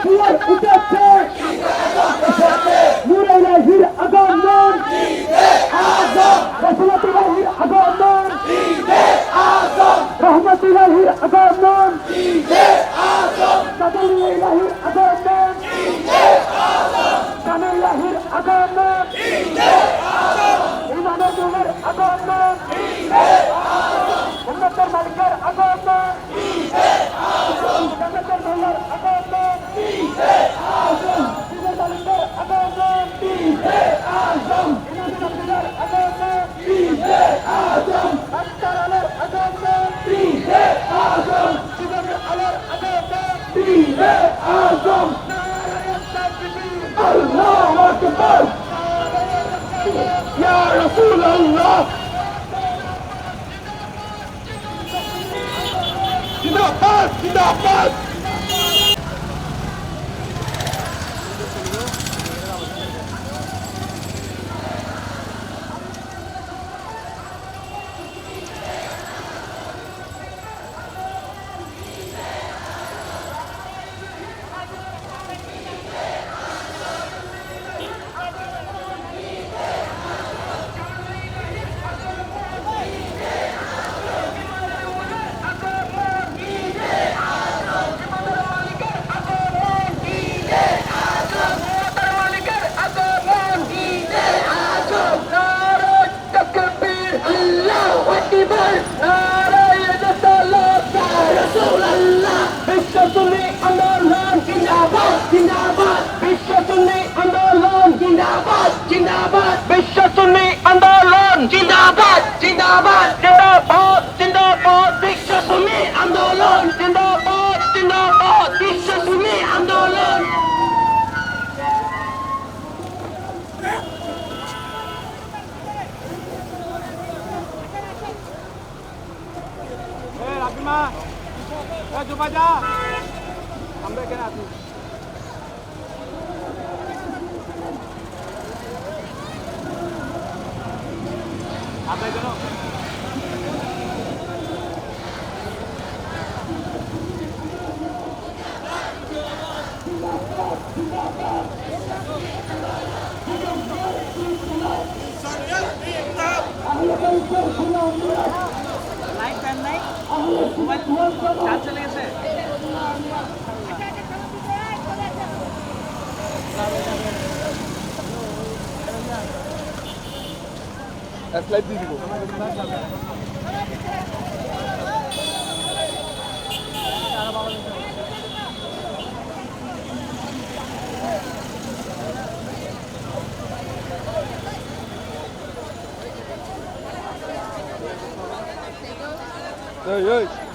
জুয়ার উঠেছে নূরে ইলাহির আগমন রহমতুল্লাহির আগমন রহমতুল্লাহির আগমন কাদরুল ইলাহির আগমন কানুল্লাহির আগমন ইমানুল্লাহর আগমন উন্নতের মালিকের আগমন জান্নাতের মালিকের আগমন জীবন মালিকের আগমন ইমানুল্লাহর আগমন আস্তার আলোর আগমন জীবন আলোর আগমন নারায়ণ তাকবীর আল্লাহু আকবার ইয়া রাসূলুল্লাহ জিন্দাবাদ জিন্দাবাদ বিশ্বসুন্নি আন্দোলন জিন্দাবাদ জিন্দাবাদ বিশ্বসুন্নি আন্দোলন জিন্দাবাদ জিন্দাবাদ বিশ্বসুন্নি আন্দোলন জিন্দাবাদ জিন্দাবাদ জিন্দাবাদ জিন্দাবাদ বিশ্বসুন্নি আন্দোলন জিন্দাবাদ জিন্দাবাদ বিশ্বসুন্নি আন্দোলন রাবিমা জুবা যা আমরা এখানে আছি আপনার কেন লাইট ফ্যান নাই মোবাইল চার্জ চলে গেছে লাইট দিয়ে দিব Ei, ei!